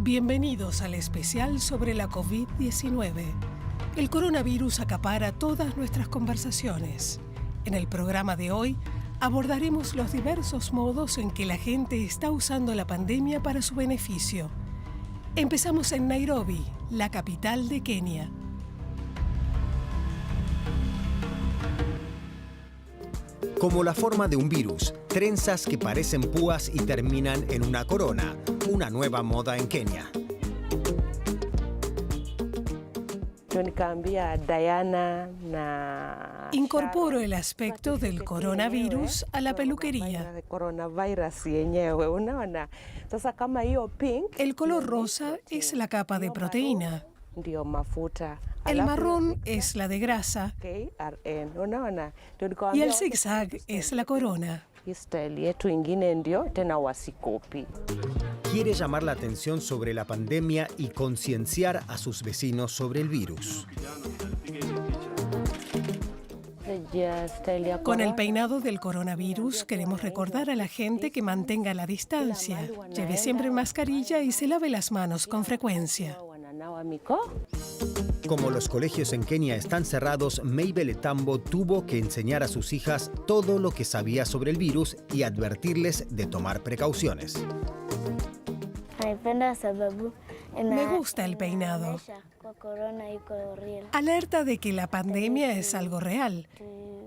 Bienvenidos al especial sobre la COVID-19. El coronavirus acapara todas nuestras conversaciones. En el programa de hoy abordaremos los diversos modos en que la gente está usando la pandemia para su beneficio. Empezamos en Nairobi, la capital de Kenia. Como la forma de un virus, trenzas que parecen púas y terminan en una corona, una nueva moda en Kenia. Incorporo el aspecto del coronavirus a la peluquería. El color rosa es la capa de proteína. El marrón es la de grasa y el zigzag es la corona. Quiere llamar la atención sobre la pandemia y concienciar a sus vecinos sobre el virus. Con el peinado del coronavirus queremos recordar a la gente que mantenga la distancia, lleve siempre mascarilla y se lave las manos con frecuencia. Como los colegios en Kenia están cerrados, Mabel Etambo tuvo que enseñar a sus hijas todo lo que sabía sobre el virus y advertirles de tomar precauciones. Me gusta el peinado. Alerta de que la pandemia es algo real,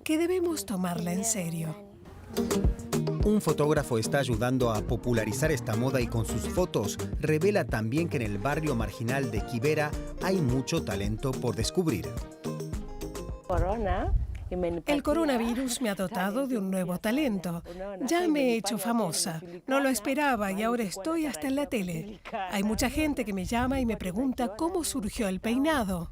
que debemos tomarla en serio. Un fotógrafo está ayudando a popularizar esta moda y con sus fotos revela también que en el barrio marginal de Kibera hay mucho talento por descubrir. El coronavirus me ha dotado de un nuevo talento. Ya me he hecho famosa. No lo esperaba y ahora estoy hasta en la tele. Hay mucha gente que me llama y me pregunta cómo surgió el peinado.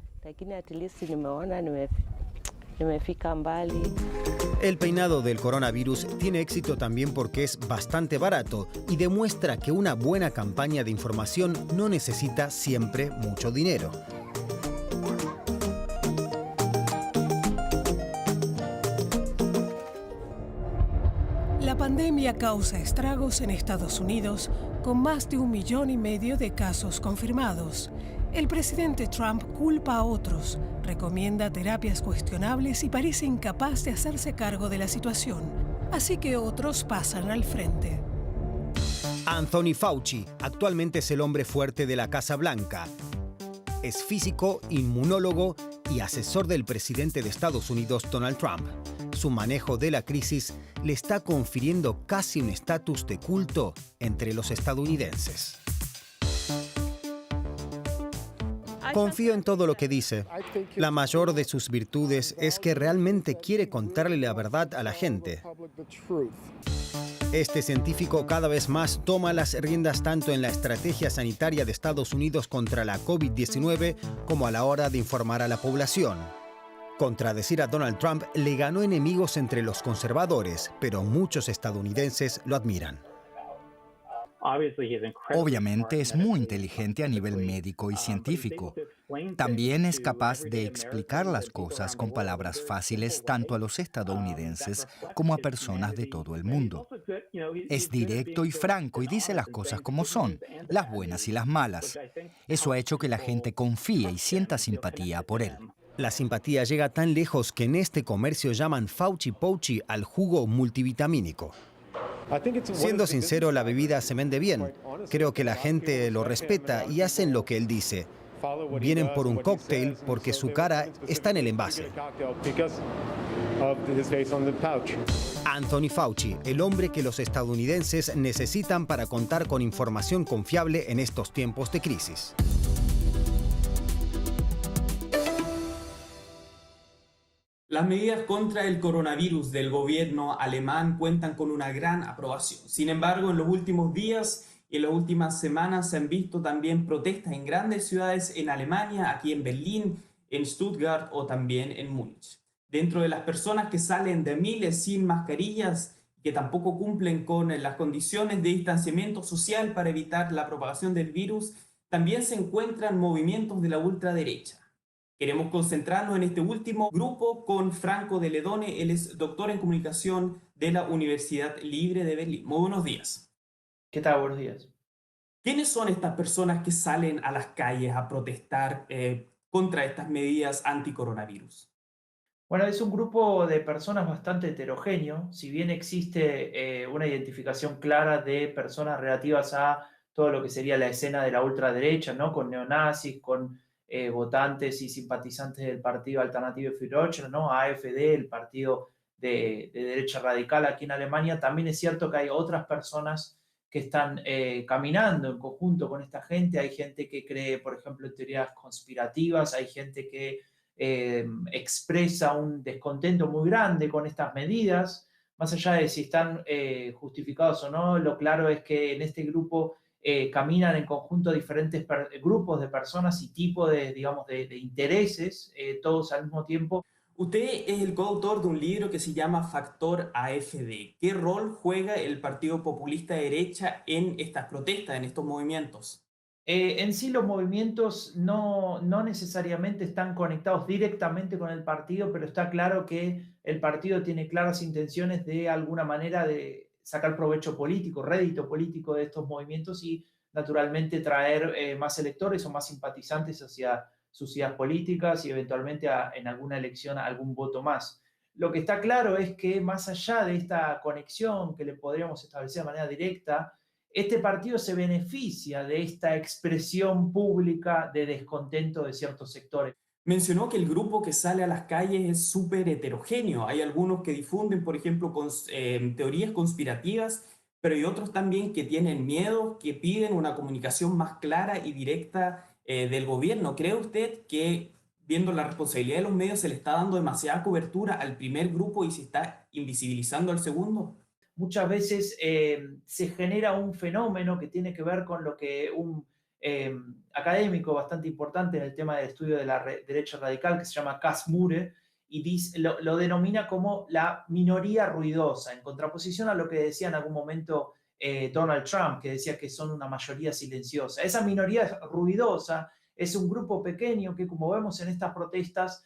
El peinado del coronavirus tiene éxito también porque es bastante barato y demuestra que una buena campaña de información no necesita siempre mucho dinero. La pandemia causa estragos en Estados Unidos con más de 1,5 millones de casos confirmados. El presidente Trump culpa a otros, recomienda terapias cuestionables y parece incapaz de hacerse cargo de la situación. Así que otros pasan al frente. Anthony Fauci actualmente es el hombre fuerte de la Casa Blanca. Es físico, inmunólogo y asesor del presidente de Estados Unidos, Donald Trump. Su manejo de la crisis le está confiriendo casi un estatus de culto entre los estadounidenses. Confío en todo lo que dice. La mayor de sus virtudes es que realmente quiere contarle la verdad a la gente. Este científico cada vez más toma las riendas tanto en la estrategia sanitaria de Estados Unidos contra la COVID-19 como a la hora de informar a la población. Contradecir a Donald Trump le ganó enemigos entre los conservadores, pero muchos estadounidenses lo admiran. Obviamente es muy inteligente a nivel médico y científico. También es capaz de explicar las cosas con palabras fáciles tanto a los estadounidenses como a personas de todo el mundo. Es directo y franco y dice las cosas como son, las buenas y las malas. Eso ha hecho que la gente confíe y sienta simpatía por él. La simpatía llega tan lejos que en este comercio llaman Fauci Pouchi al jugo multivitamínico. Siendo sincero, la bebida se vende bien. Creo que la gente lo respeta y hacen lo que él dice. Vienen por un cóctel porque su cara está en el envase. Anthony Fauci, el hombre que los estadounidenses necesitan para contar con información confiable en estos tiempos de crisis. Las medidas contra el coronavirus del gobierno alemán cuentan con una gran aprobación. Sin embargo, en los últimos días y en las últimas semanas se han visto también protestas en grandes ciudades en Alemania, aquí en Berlín, en Stuttgart o también en Múnich. Dentro de las personas que salen de miles sin mascarillas, que tampoco cumplen con las condiciones de distanciamiento social para evitar la propagación del virus, también se encuentran movimientos de la ultraderecha. Queremos concentrarnos en este último grupo con Franco de Ledone. Él es doctor en comunicación de la Universidad Libre de Berlín. Muy buenos días. ¿Qué tal? Buenos días. ¿Quiénes son estas personas que salen a las calles a protestar contra estas medidas anticoronavirus? Bueno, es un grupo de personas bastante heterogéneo, si bien existe una identificación clara de personas relativas a todo lo que sería la escena de la ultraderecha, ¿no? Con neonazis, con votantes y simpatizantes del Partido Alternativo für Deutschland, ¿no? AfD, el partido de derecha radical aquí en Alemania. También es cierto que hay otras personas que están caminando en conjunto con esta gente. Hay gente que cree, por ejemplo, en teorías conspirativas, hay gente que expresa un descontento muy grande con estas medidas, más allá de si están justificados o no. Lo claro es que en este grupo caminan en conjunto diferentes grupos de personas y tipos de, digamos, de intereses, todos al mismo tiempo. Usted es el coautor de un libro que se llama Factor AfD. ¿Qué rol juega el Partido Populista de Derecha en estas protestas, en estos movimientos? En sí los movimientos no necesariamente están conectados directamente con el partido, pero está claro que el partido tiene claras intenciones de alguna manera de sacar provecho político, rédito político de estos movimientos y naturalmente traer más electores o más simpatizantes hacia sus ideas políticas y eventualmente en alguna elección algún voto más. Lo que está claro es que más allá de esta conexión que le podríamos establecer de manera directa, este partido se beneficia de esta expresión pública de descontento de ciertos sectores. Mencionó que el grupo que sale a las calles es súper heterogéneo. Hay algunos que difunden, por ejemplo, teorías conspirativas, pero hay otros también que tienen miedo, que piden una comunicación más clara y directa del gobierno. ¿Cree usted que, viendo la responsabilidad de los medios, se le está dando demasiada cobertura al primer grupo y se está invisibilizando al segundo? Muchas veces se genera un fenómeno que tiene que ver con lo que un académico bastante importante en el tema del estudio de la derecha radical, que se llama Cas Mure, y lo denomina como la minoría ruidosa, en contraposición a lo que decía en algún momento Donald Trump, que decía que son una mayoría silenciosa. Esa minoría ruidosa es un grupo pequeño que, como vemos en estas protestas,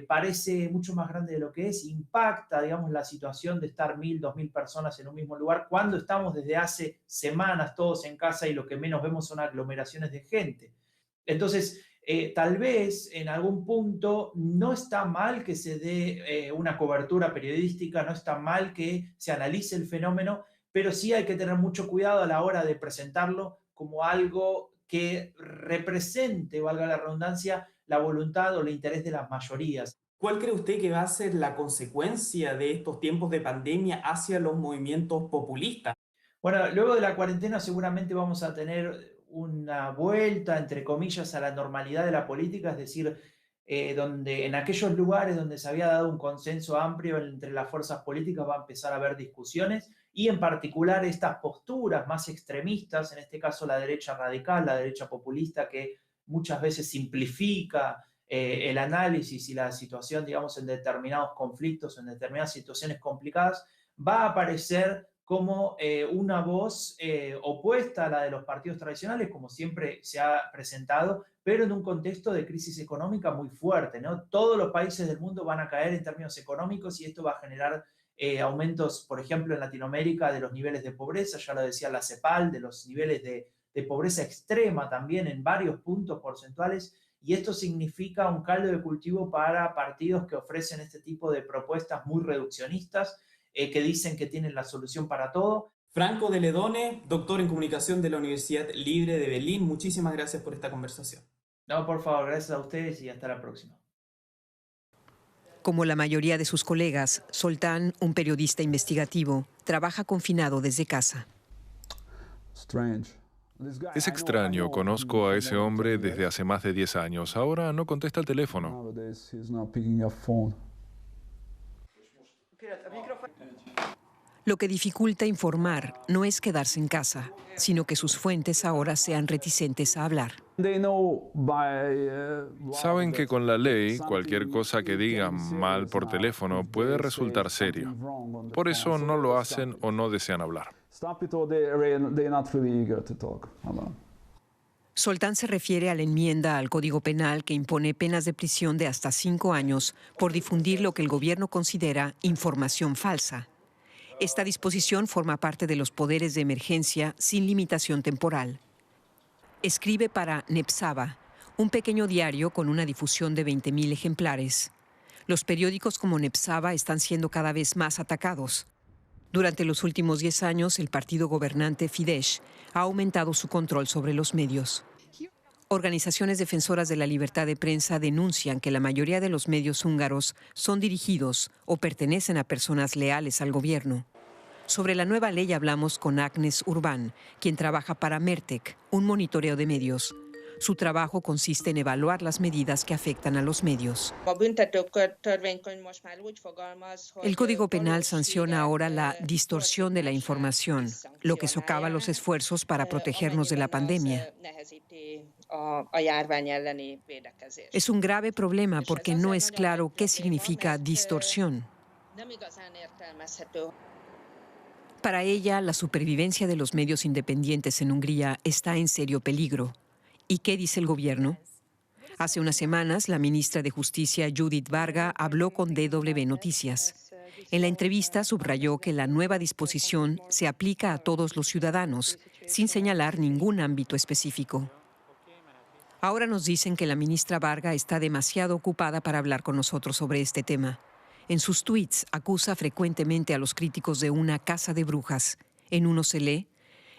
parece mucho más grande de lo que es, impacta, digamos, la situación de estar 1.000, 2.000 personas en un mismo lugar, cuando estamos desde hace semanas todos en casa y lo que menos vemos son aglomeraciones de gente. Entonces, tal vez en algún punto no está mal que se dé una cobertura periodística, no está mal que se analice el fenómeno, pero sí hay que tener mucho cuidado a la hora de presentarlo como algo que represente, valga la redundancia, la voluntad o el interés de las mayorías. ¿Cuál cree usted que va a ser la consecuencia de estos tiempos de pandemia hacia los movimientos populistas? Bueno, luego de la cuarentena seguramente vamos a tener una vuelta, entre comillas, a la normalidad de la política, es decir, donde en aquellos lugares donde se había dado un consenso amplio entre las fuerzas políticas va a empezar a haber discusiones y en particular estas posturas más extremistas, en este caso la derecha radical, la derecha populista, que muchas veces simplifica el análisis y la situación, digamos, en determinados conflictos, en determinadas situaciones complicadas, va a aparecer como una voz opuesta a la de los partidos tradicionales, como siempre se ha presentado, pero en un contexto de crisis económica muy fuerte, ¿no? Todos los países del mundo van a caer en términos económicos y esto va a generar aumentos, por ejemplo, en Latinoamérica de los niveles de pobreza, ya lo decía la CEPAL, de los niveles de pobreza extrema también en varios puntos porcentuales, y esto significa un caldo de cultivo para partidos que ofrecen este tipo de propuestas muy reduccionistas, que dicen que tienen la solución para todo. Franco de Ledone, doctor en comunicación de la Universidad Libre de Berlín, muchísimas gracias por esta conversación. No, por favor, gracias a ustedes y hasta la próxima. Como la mayoría de sus colegas, Zoltán, un periodista investigativo, trabaja confinado desde casa. Es extraño, conozco a ese hombre desde hace más de 10 años. Ahora no contesta el teléfono. Lo que dificulta informar no es quedarse en casa, sino que sus fuentes ahora sean reticentes a hablar. Saben que con la ley, cualquier cosa que digan mal por teléfono puede resultar serio. Por eso no lo hacen o no desean hablar. Zoltán se refiere a la enmienda al Código Penal que impone penas de prisión de hasta 5 años por difundir lo que el gobierno considera información falsa. Esta disposición forma parte de los poderes de emergencia sin limitación temporal. Escribe para Nepsava, un pequeño diario con una difusión de 20.000 ejemplares. Los periódicos como Nepsava están siendo cada vez más atacados. Durante los últimos 10 años, el partido gobernante Fidesz ha aumentado su control sobre los medios. Organizaciones defensoras de la libertad de prensa denuncian que la mayoría de los medios húngaros son dirigidos o pertenecen a personas leales al gobierno. Sobre la nueva ley hablamos con Agnes Urbán, quien trabaja para Mertek, un monitoreo de medios. Su trabajo consiste en evaluar las medidas que afectan a los medios. El Código Penal sanciona ahora la distorsión de la información, lo que socava los esfuerzos para protegernos de la pandemia. Es un grave problema porque no es claro qué significa distorsión. Para ella, la supervivencia de los medios independientes en Hungría está en serio peligro. ¿Y qué dice el gobierno? Hace unas semanas, la ministra de Justicia, Judith Varga, habló con DW Noticias. En la entrevista subrayó que la nueva disposición se aplica a todos los ciudadanos, sin señalar ningún ámbito específico. Ahora nos dicen que la ministra Varga está demasiado ocupada para hablar con nosotros sobre este tema. En sus tweets acusa frecuentemente a los críticos de una caza de brujas. En uno se lee: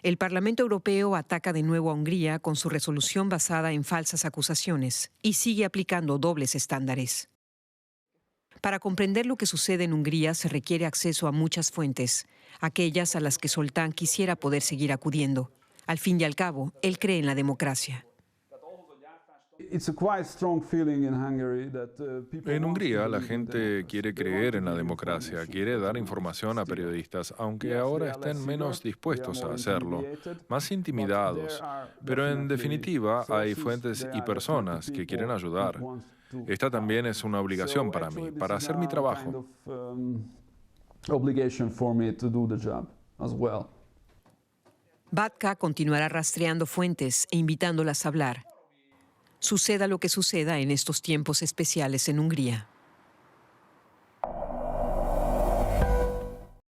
el Parlamento Europeo ataca de nuevo a Hungría con su resolución basada en falsas acusaciones y sigue aplicando dobles estándares. Para comprender lo que sucede en Hungría se requiere acceso a muchas fuentes, aquellas a las que Zoltán quisiera poder seguir acudiendo. Al fin y al cabo, él cree en la democracia. En Hungría la gente quiere creer en la democracia, quiere dar información a periodistas, aunque ahora estén menos dispuestos a hacerlo, más intimidados. Pero en definitiva hay fuentes y personas que quieren ayudar. Esta también es una obligación para mí, para hacer mi trabajo. Batka continuará rastreando fuentes e invitándolas a hablar. Suceda lo que suceda en estos tiempos especiales en Hungría.